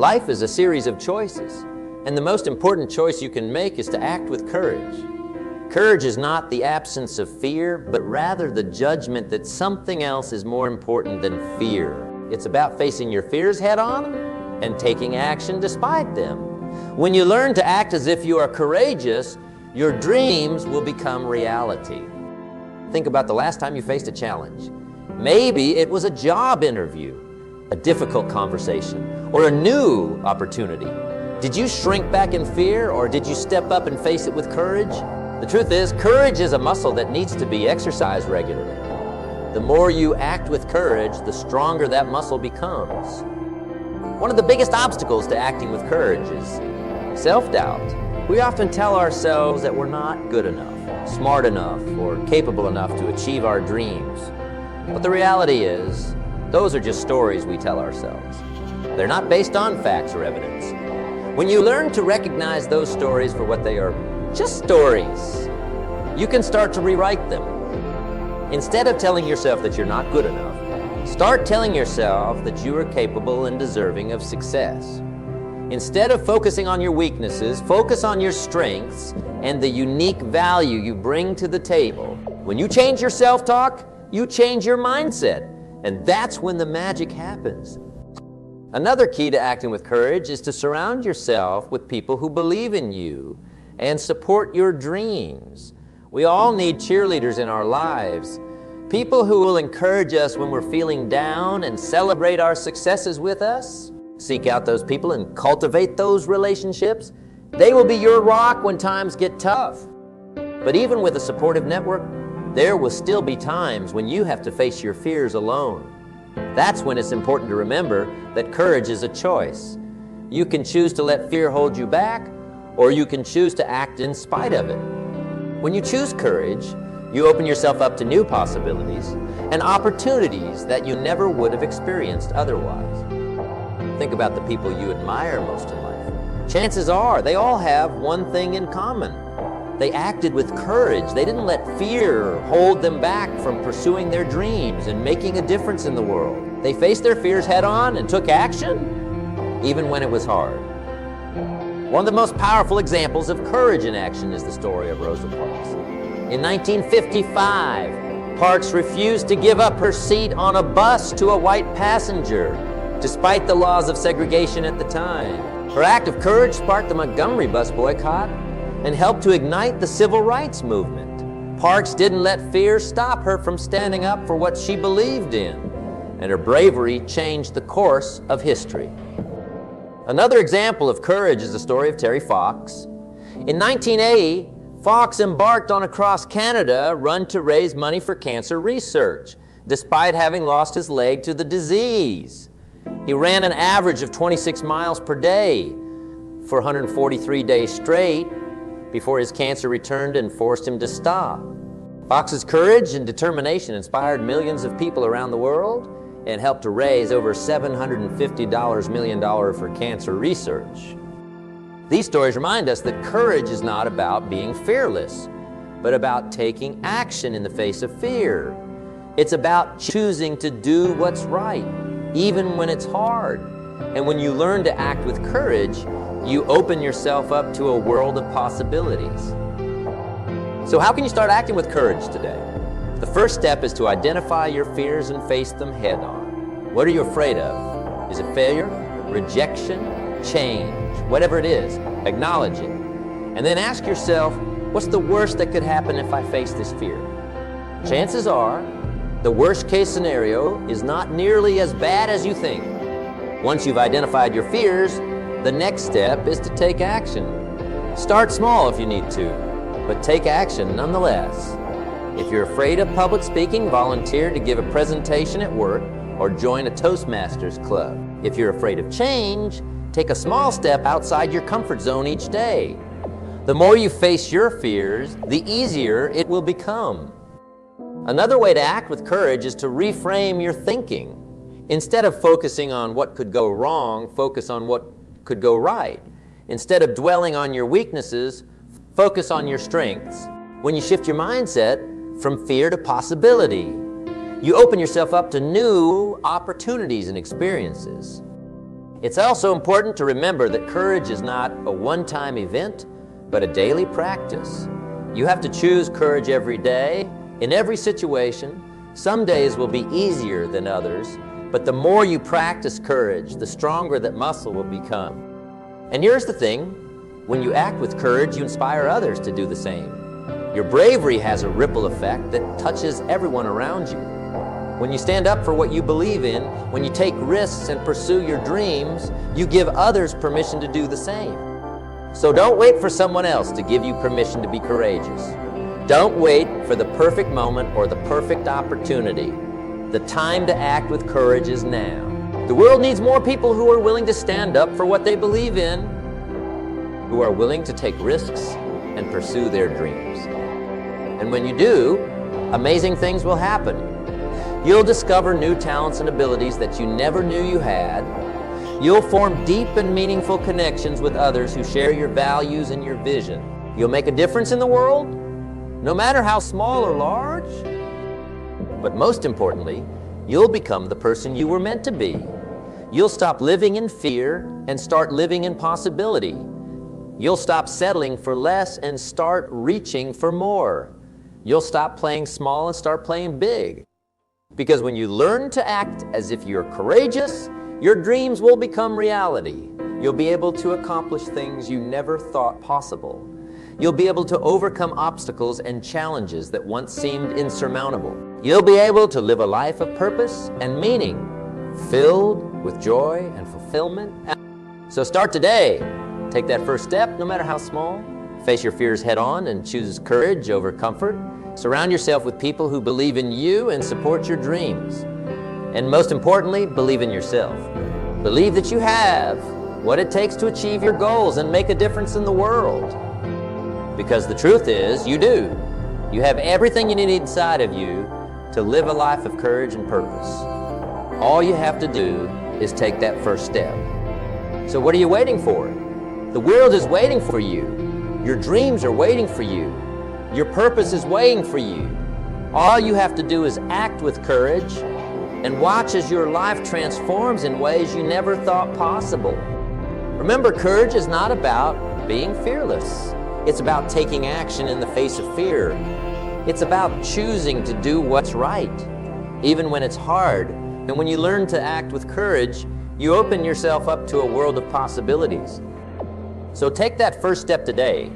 Life is a series of choices, and the most important choice you can make is to act with courage. Courage is not the absence of fear, but rather the judgment that something else is more important than fear. It's about facing your fears head on and taking action despite them. When you learn to act as if you are courageous, your dreams will become reality. Think about the last time you faced a challenge. Maybe it was a job interview, a difficult conversation, or a new opportunity. Did you shrink back in fear, or did you step up and face it with courage? The truth is, courage is a muscle that needs to be exercised regularly. The more you act with courage, the stronger that muscle becomes. One of the biggest obstacles to acting with courage is self-doubt. We often tell ourselves that we're not good enough, smart enough, or capable enough to achieve our dreams. But the reality is, those are just stories we tell ourselves. They're not based on facts or evidence. When you learn to recognize those stories for what they are, just stories, you can start to rewrite them. Instead of telling yourself that you're not good enough, start telling yourself that you are capable and deserving of success. Instead of focusing on your weaknesses, focus on your strengths and the unique value you bring to the table. When you change your self-talk, you change your mindset, and that's when the magic happens. Another key to acting with courage is to surround yourself with people who believe in you and support your dreams. We all need cheerleaders in our lives, people who will encourage us when we're feeling down and celebrate our successes with us. Seek out those people and cultivate those relationships. They will be your rock when times get tough. But even with a supportive network, there will still be times when you have to face your fears alone. That's when it's important to remember that courage is a choice. You can choose to let fear hold you back, or you can choose to act in spite of it. When you choose courage, you open yourself up to new possibilities and opportunities that you never would have experienced otherwise. Think about the people you admire most in life. Chances are they all have one thing in common. They acted with courage. They didn't let fear hold them back from pursuing their dreams and making a difference in the world. They faced their fears head on and took action, even when it was hard. One of the most powerful examples of courage in action is the story of Rosa Parks. In 1955, Parks refused to give up her seat on a bus to a white passenger, despite the laws of segregation at the time. Her act of courage sparked the Montgomery bus boycott and helped to ignite the civil rights movement. Parks didn't let fear stop her from standing up for what she believed in, and her bravery changed the course of history. Another example of courage is the story of Terry Fox. In 1980, Fox embarked on a cross-Canada run to raise money for cancer research, despite having lost his leg to the disease. He ran an average of 26 miles per day for 143 days straight before his cancer returned and forced him to stop. Fox's courage and determination inspired millions of people around the world and helped to raise over $750 million for cancer research. These stories remind us that courage is not about being fearless, but about taking action in the face of fear. It's about choosing to do what's right, even when it's hard. And when you learn to act with courage, you open yourself up to a world of possibilities. So how can you start acting with courage today? The first step is to identify your fears and face them head on. What are you afraid of? Is it failure, rejection, change? Whatever it is, acknowledge it. And then ask yourself, what's the worst that could happen if I face this fear? Chances are, the worst case scenario is not nearly as bad as you think. Once you've identified your fears, the next step is to take action. Start small if you need to, but take action nonetheless. If you're afraid of public speaking, volunteer to give a presentation at work or join a Toastmasters club. If you're afraid of change, take a small step outside your comfort zone each day. The more you face your fears, the easier it will become. Another way to act with courage is to reframe your thinking. Instead of focusing on what could go wrong, focus on what could go right. Instead of dwelling on your weaknesses, focus on your strengths. When you shift your mindset from fear to possibility, you open yourself up to new opportunities and experiences. It's also important to remember that courage is not a one-time event, but a daily practice. You have to choose courage every day, in every situation. Some days will be easier than others, but the more you practice courage, the stronger that muscle will become. And here's the thing, when you act with courage, you inspire others to do the same. Your bravery has a ripple effect that touches everyone around you. When you stand up for what you believe in, when you take risks and pursue your dreams, you give others permission to do the same. So don't wait for someone else to give you permission to be courageous. Don't wait for the perfect moment or the perfect opportunity. The time to act with courage is now. The world needs more people who are willing to stand up for what they believe in, who are willing to take risks and pursue their dreams. And when you do, amazing things will happen. You'll discover new talents and abilities that you never knew you had. You'll form deep and meaningful connections with others who share your values and your vision. You'll make a difference in the world, no matter how small or large. But most importantly, you'll become the person you were meant to be. You'll stop living in fear and start living in possibility. You'll stop settling for less and start reaching for more. You'll stop playing small and start playing big. Because when you learn to act as if you're courageous, your dreams will become reality. You'll be able to accomplish things you never thought possible. You'll be able to overcome obstacles and challenges that once seemed insurmountable. You'll be able to live a life of purpose and meaning, filled with joy and fulfillment. So start today. Take that first step, no matter how small. Face your fears head on and choose courage over comfort. Surround yourself with people who believe in you and support your dreams. And most importantly, believe in yourself. Believe that you have what it takes to achieve your goals and make a difference in the world. Because the truth is, you do. You have everything you need inside of you to live a life of courage and purpose. All you have to do is take that first step. So what are you waiting for? The world is waiting for you. Your dreams are waiting for you. Your purpose is waiting for you. All you have to do is act with courage and watch as your life transforms in ways you never thought possible. Remember, courage is not about being fearless. It's about taking action in the face of fear. It's about choosing to do what's right, even when it's hard. And when you learn to act with courage, you open yourself up to a world of possibilities. So take that first step today.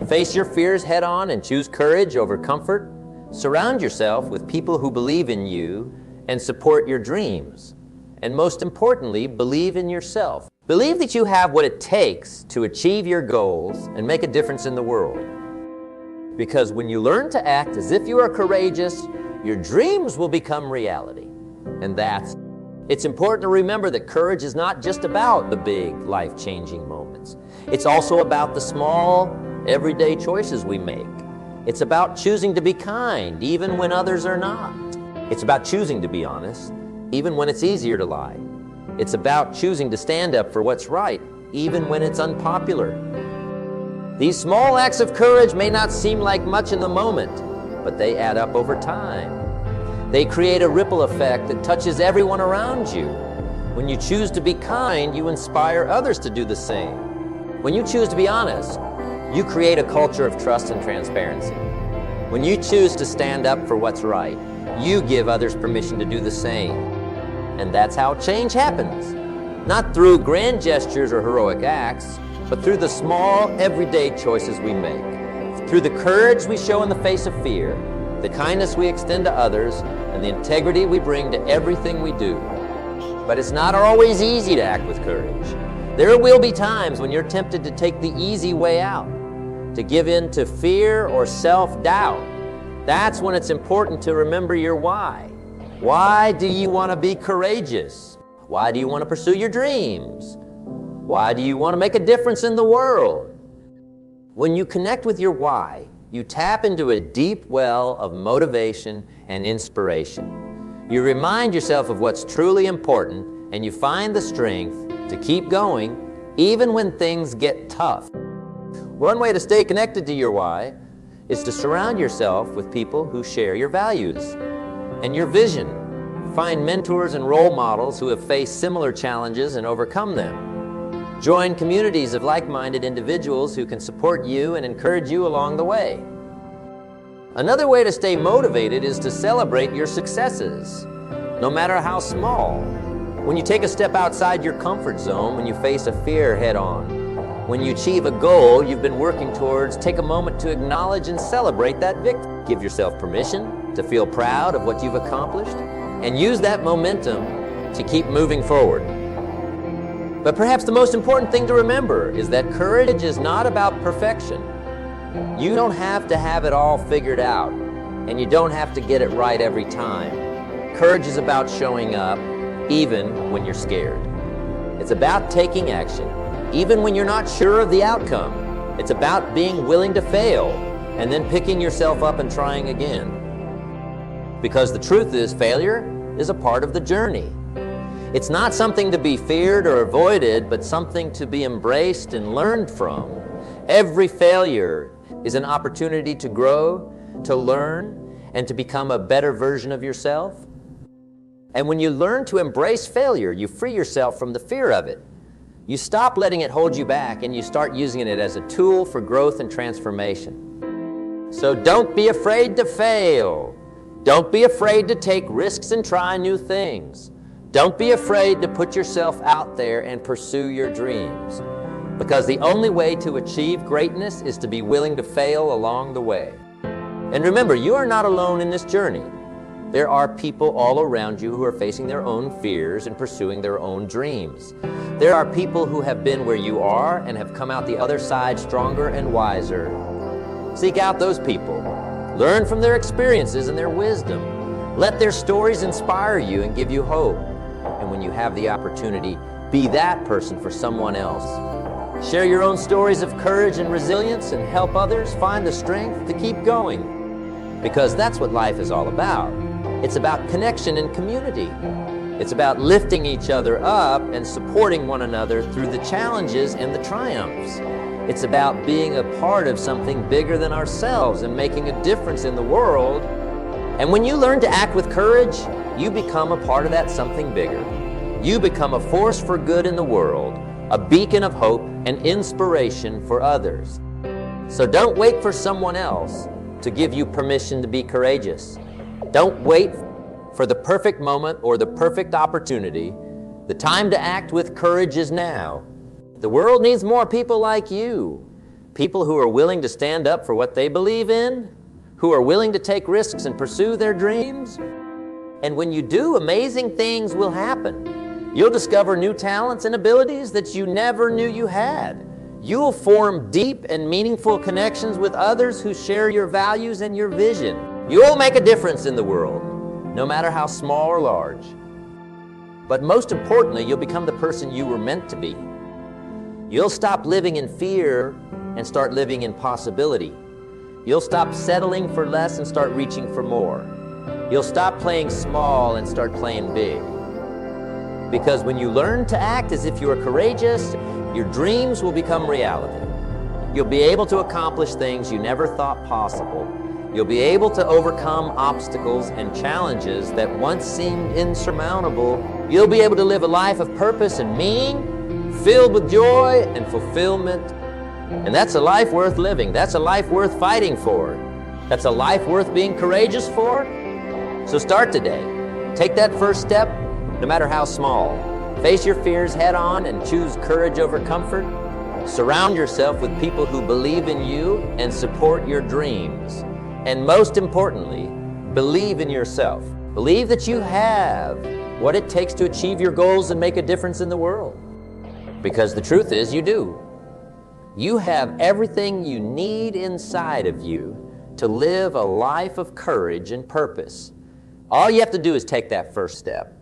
Face your fears head on and choose courage over comfort. Surround yourself with people who believe in you and support your dreams. And most importantly, believe in yourself. Believe that you have what it takes to achieve your goals and make a difference in the world. Because when you learn to act as if you are courageous, your dreams will become reality. And it's important to remember that courage is not just about the big, life-changing moments. It's also about the small, everyday choices we make. It's about choosing to be kind, even when others are not. It's about choosing to be honest, even when it's easier to lie. It's about choosing to stand up for what's right, even when it's unpopular. These small acts of courage may not seem like much in the moment, but they add up over time. They create a ripple effect that touches everyone around you. When you choose to be kind, you inspire others to do the same. When you choose to be honest, you create a culture of trust and transparency. When you choose to stand up for what's right, you give others permission to do the same. And that's how change happens. Not through grand gestures or heroic acts, but through the small, everyday choices we make. Through the courage we show in the face of fear, the kindness we extend to others, and the integrity we bring to everything we do. But it's not always easy to act with courage. There will be times when you're tempted to take the easy way out, to give in to fear or self-doubt. That's when it's important to remember your why. Why do you want to be courageous? Why do you want to pursue your dreams? Why do you want to make a difference in the world? When you connect with your why, you tap into a deep well of motivation and inspiration. You remind yourself of what's truly important, and you find the strength to keep going even when things get tough. One way to stay connected to your why is to surround yourself with people who share your values and your vision Find mentors and role models who have faced similar challenges and overcome them. Join communities of like-minded individuals who can support you and encourage you along the way. Another way to stay motivated is to celebrate your successes, no matter how small. When you take a step outside your comfort zone, when you face a fear head-on, when you achieve a goal you've been working towards, take a moment to acknowledge and celebrate that victory. Give yourself permission to feel proud of what you've accomplished, and use that momentum to keep moving forward. But perhaps the most important thing to remember is that courage is not about perfection. You don't have to have it all figured out, and you don't have to get it right every time. Courage is about showing up even when you're scared. It's about taking action even when you're not sure of the outcome. It's about being willing to fail and then picking yourself up and trying again. Because the truth is, failure is a part of the journey. It's not something to be feared or avoided, but something to be embraced and learned from. Every failure is an opportunity to grow, to learn, and to become a better version of yourself. And when you learn to embrace failure, you free yourself from the fear of it. You stop letting it hold you back, and you start using it as a tool for growth and transformation. So don't be afraid to fail. Don't be afraid to take risks and try new things. Don't be afraid to put yourself out there and pursue your dreams. Because the only way to achieve greatness is to be willing to fail along the way. And remember, you are not alone in this journey. There are people all around you who are facing their own fears and pursuing their own dreams. There are people who have been where you are and have come out the other side stronger and wiser. Seek out those people. Learn from their experiences and their wisdom. Let their stories inspire you and give you hope. And when you have the opportunity, be that person for someone else. Share your own stories of courage and resilience and help others find the strength to keep going. Because that's what life is all about. It's about connection and community. It's about lifting each other up and supporting one another through the challenges and the triumphs. It's about being a part of something bigger than ourselves and making a difference in the world. And when you learn to act with courage, you become a part of that something bigger. You become a force for good in the world, a beacon of hope and inspiration for others. So don't wait for someone else to give you permission to be courageous. Don't wait for the perfect moment or the perfect opportunity. The time to act with courage is now. The world needs more people like you, people who are willing to stand up for what they believe in, who are willing to take risks and pursue their dreams. And when you do, amazing things will happen. You'll discover new talents and abilities that you never knew you had. You'll form deep and meaningful connections with others who share your values and your vision. You'll make a difference in the world, no matter how small or large. But most importantly, you'll become the person you were meant to be. You'll stop living in fear and start living in possibility. You'll stop settling for less and start reaching for more. You'll stop playing small and start playing big. Because when you learn to act as if you are courageous, your dreams will become reality. You'll be able to accomplish things you never thought possible. You'll be able to overcome obstacles and challenges that once seemed insurmountable. You'll be able to live a life of purpose and meaning, filled with joy and fulfillment. And that's a life worth living. That's a life worth fighting for. That's a life worth being courageous for. So start today. Take that first step, no matter how small. Face your fears head on and choose courage over comfort. Surround yourself with people who believe in you and support your dreams. And most importantly, believe in yourself. Believe that you have what it takes to achieve your goals and make a difference in the world. Because the truth is, you do. You have everything you need inside of you to live a life of courage and purpose. All you have to do is take that first step.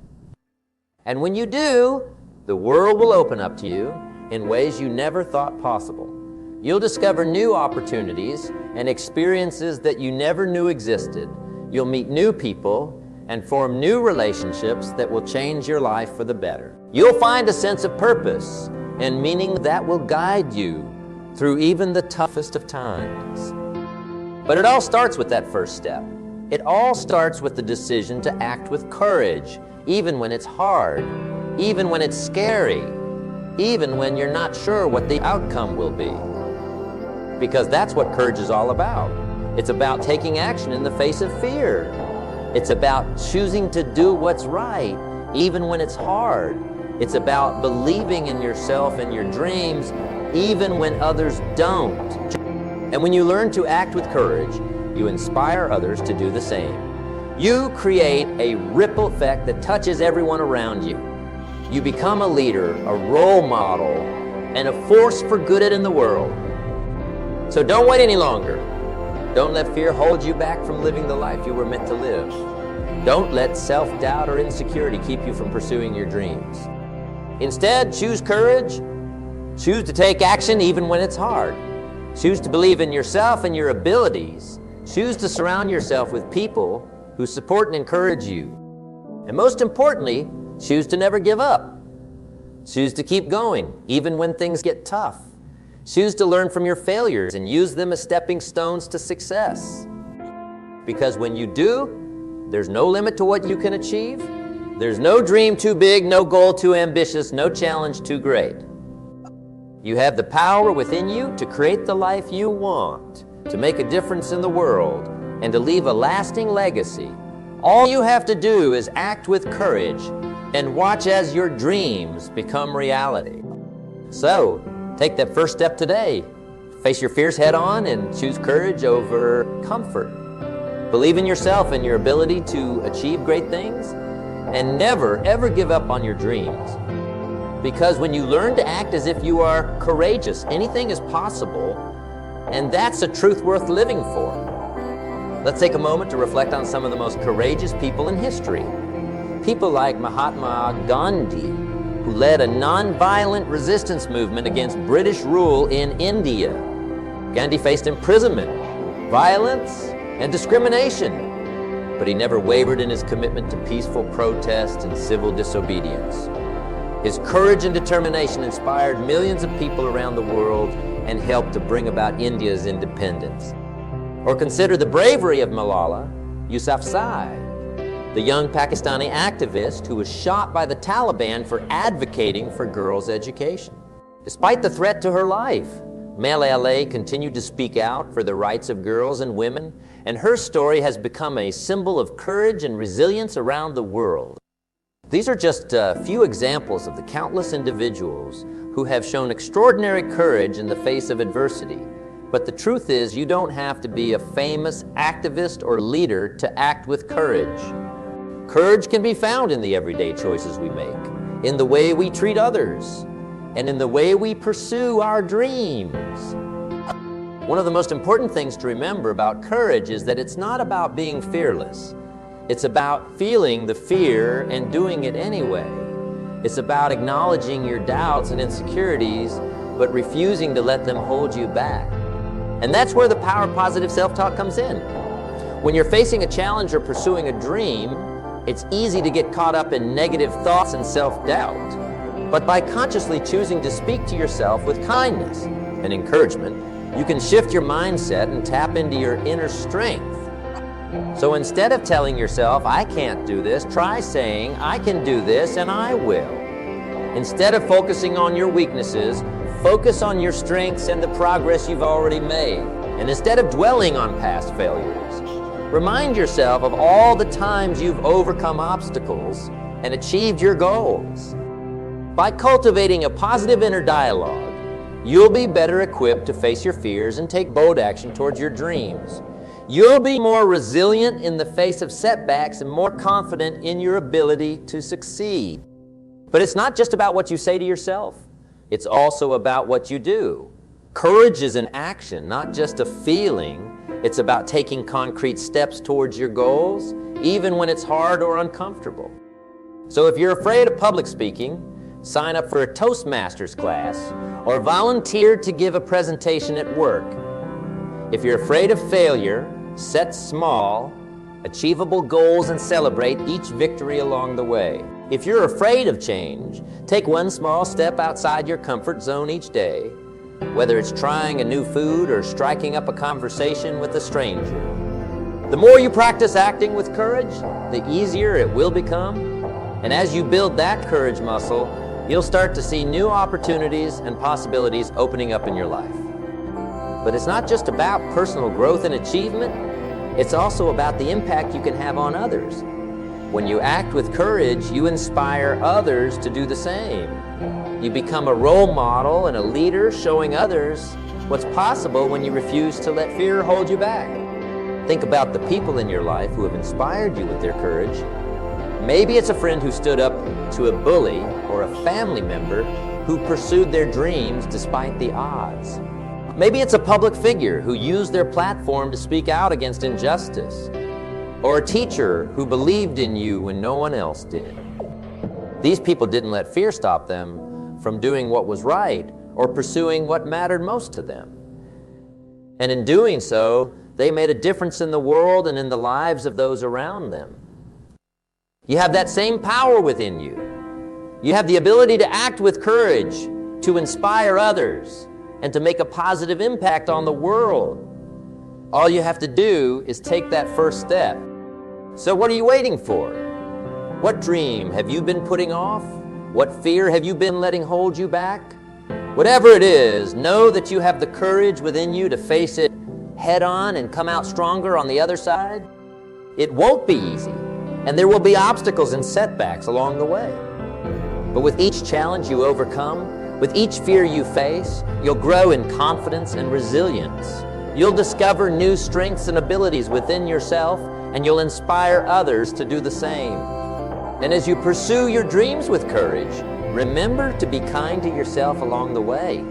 And when you do, the world will open up to you in ways you never thought possible. You'll discover new opportunities and experiences that you never knew existed. You'll meet new people and form new relationships that will change your life for the better. You'll find a sense of purpose and meaning that will guide you through even the toughest of times. But it all starts with that first step. It all starts with the decision to act with courage, even when it's hard, even when it's scary, even when you're not sure what the outcome will be. Because that's what courage is all about. It's about taking action in the face of fear. It's about choosing to do what's right, even when it's hard. It's about believing in yourself and your dreams, even when others don't. And when you learn to act with courage, you inspire others to do the same. You create a ripple effect that touches everyone around you. You become a leader, a role model, and a force for good in the world. So don't wait any longer. Don't let fear hold you back from living the life you were meant to live. Don't let self-doubt or insecurity keep you from pursuing your dreams. Instead, choose courage. Choose to take action even when it's hard. Choose to believe in yourself and your abilities. Choose to surround yourself with people who support and encourage you. And most importantly, choose to never give up. Choose to keep going, even when things get tough. Choose to learn from your failures and use them as stepping stones to success. Because when you do, there's no limit to what you can achieve. There's no dream too big, no goal too ambitious, no challenge too great. You have the power within you to create the life you want, to make a difference in the world, and to leave a lasting legacy. All you have to do is act with courage and watch as your dreams become reality. So, take that first step today. Face your fears head on and choose courage over comfort. Believe in yourself and your ability to achieve great things, and never, ever give up on your dreams. Because when you learn to act as if you are courageous, anything is possible, and that's a truth worth living for. Let's take a moment to reflect on some of the most courageous people in history. People like Mahatma Gandhi, who led a nonviolent resistance movement against British rule in India. Gandhi faced imprisonment, violence, and discrimination, but he never wavered in his commitment to peaceful protest and civil disobedience. His courage and determination inspired millions of people around the world and helped to bring about India's independence. Or consider the bravery of Malala Yousafzai, the young Pakistani activist who was shot by the Taliban for advocating for girls' education. Despite the threat to her life, Malala continued to speak out for the rights of girls and women, and her story has become a symbol of courage and resilience around the world. These are just a few examples of the countless individuals who have shown extraordinary courage in the face of adversity. But the truth is, you don't have to be a famous activist or leader to act with courage. Courage can be found in the everyday choices we make, in the way we treat others, and in the way we pursue our dreams. One of the most important things to remember about courage is that it's not about being fearless. It's about feeling the fear and doing it anyway. It's about acknowledging your doubts and insecurities, but refusing to let them hold you back. And that's where the power of positive self-talk comes in. When you're facing a challenge or pursuing a dream, it's easy to get caught up in negative thoughts and self-doubt. But by consciously choosing to speak to yourself with kindness and encouragement, you can shift your mindset and tap into your inner strength. So instead of telling yourself, I can't do this, try saying, I can do this and I will. Instead of focusing on your weaknesses, focus on your strengths and the progress you've already made. And instead of dwelling on past failures, remind yourself of all the times you've overcome obstacles and achieved your goals. By cultivating a positive inner dialogue, you'll be better equipped to face your fears and take bold action towards your dreams. You'll be more resilient in the face of setbacks and more confident in your ability to succeed. But it's not just about what you say to yourself. It's also about what you do. Courage is an action, not just a feeling. It's about taking concrete steps towards your goals, even when it's hard or uncomfortable. So if you're afraid of public speaking, sign up for a Toastmasters class or volunteer to give a presentation at work. If you're afraid of failure, set small, achievable goals and celebrate each victory along the way. If you're afraid of change, take one small step outside your comfort zone each day, whether it's trying a new food or striking up a conversation with a stranger. The more you practice acting with courage, the easier it will become. And as you build that courage muscle, you'll start to see new opportunities and possibilities opening up in your life. But it's not just about personal growth and achievement, it's also about the impact you can have on others. When you act with courage, you inspire others to do the same. You become a role model and a leader, showing others what's possible when you refuse to let fear hold you back. Think about the people in your life who have inspired you with their courage. Maybe it's a friend who stood up to a bully, or a family member who pursued their dreams despite the odds. Maybe it's a public figure who used their platform to speak out against injustice, or a teacher who believed in you when no one else did. These people didn't let fear stop them from doing what was right or pursuing what mattered most to them. And in doing so, they made a difference in the world and in the lives of those around them. You have that same power within you. You have the ability to act with courage, to inspire others, and to make a positive impact on the world. All you have to do is take that first step. So what are you waiting for? What dream have you been putting off? What fear have you been letting hold you back? Whatever it is, know that you have the courage within you to face it head on and come out stronger on the other side. It won't be easy, and there will be obstacles and setbacks along the way. But with each challenge you overcome, with each fear you face, you'll grow in confidence and resilience. You'll discover new strengths and abilities within yourself, and you'll inspire others to do the same. And as you pursue your dreams with courage, remember to be kind to yourself along the way.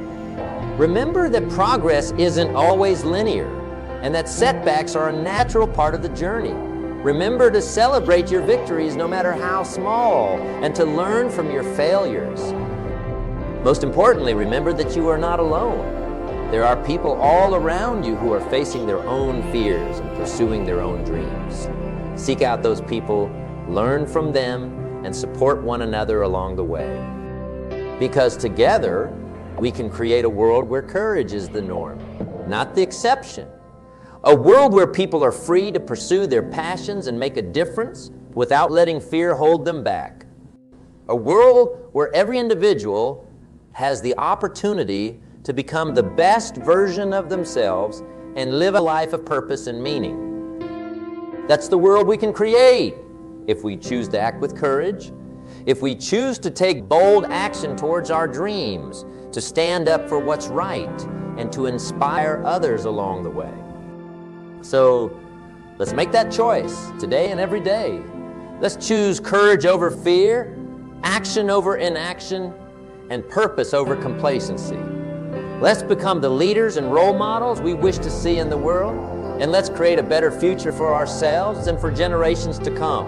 Remember that progress isn't always linear, and that setbacks are a natural part of the journey. Remember to celebrate your victories no matter how small, and to learn from your failures. Most importantly, remember that you are not alone. There are people all around you who are facing their own fears and pursuing their own dreams. Seek out those people, learn from them, and support one another along the way. Because together, we can create a world where courage is the norm, not the exception. A world where people are free to pursue their passions and make a difference without letting fear hold them back. A world where every individual has the opportunity to become the best version of themselves and live a life of purpose and meaning. That's the world we can create if we choose to act with courage, if we choose to take bold action towards our dreams, to stand up for what's right, and to inspire others along the way. So let's make that choice today and every day. Let's choose courage over fear, action over inaction, and purpose over complacency. Let's become the leaders and role models we wish to see in the world, and let's create a better future for ourselves and for generations to come.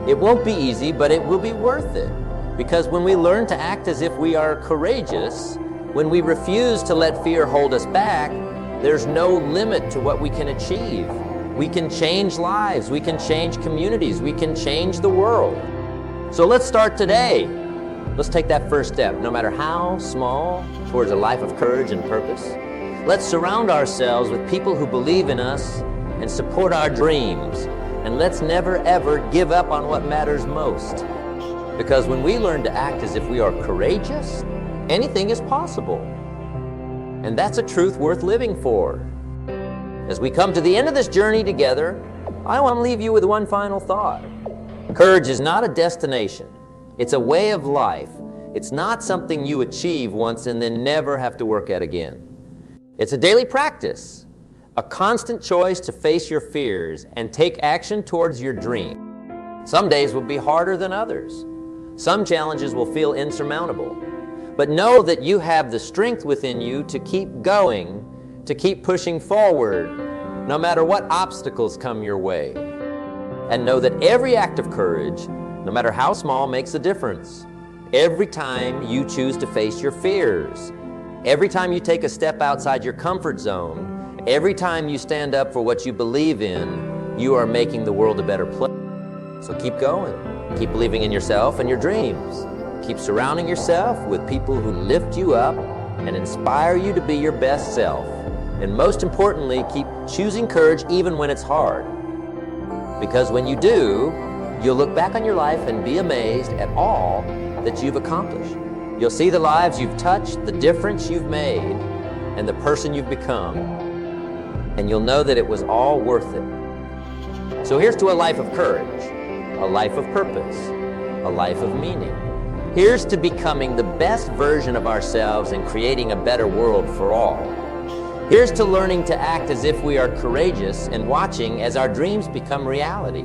It won't be easy, but it will be worth it, because when we learn to act as if we are courageous, when we refuse to let fear hold us back, there's no limit to what we can achieve. We can change lives, we can change communities, we can change the world. So let's start today. Let's take that first step, no matter how small, towards a life of courage and purpose. Let's surround ourselves with people who believe in us and support our dreams. And let's never ever give up on what matters most. Because when we learn to act as if we are courageous, anything is possible. And that's a truth worth living for. As we come to the end of this journey together, I want to leave you with one final thought. Courage is not a destination. It's a way of life. It's not something you achieve once and then never have to work at again. It's a daily practice, a constant choice to face your fears and take action towards your dream. Some days will be harder than others. Some challenges will feel insurmountable. But know that you have the strength within you to keep going, to keep pushing forward, no matter what obstacles come your way. And know that every act of courage, no matter how small, makes a difference. Every time you choose to face your fears, every time you take a step outside your comfort zone, every time you stand up for what you believe in, you are making the world a better place. So keep going. Keep believing in yourself and your dreams. Keep surrounding yourself with people who lift you up and inspire you to be your best self. And most importantly, keep choosing courage even when it's hard. Because when you do, you'll look back on your life and be amazed at all that you've accomplished. You'll see the lives you've touched, the difference you've made, and the person you've become. And you'll know that it was all worth it. So here's to a life of courage, a life of purpose, a life of meaning. Here's to becoming the best version of ourselves and creating a better world for all. Here's to learning to act as if we are courageous and watching as our dreams become reality.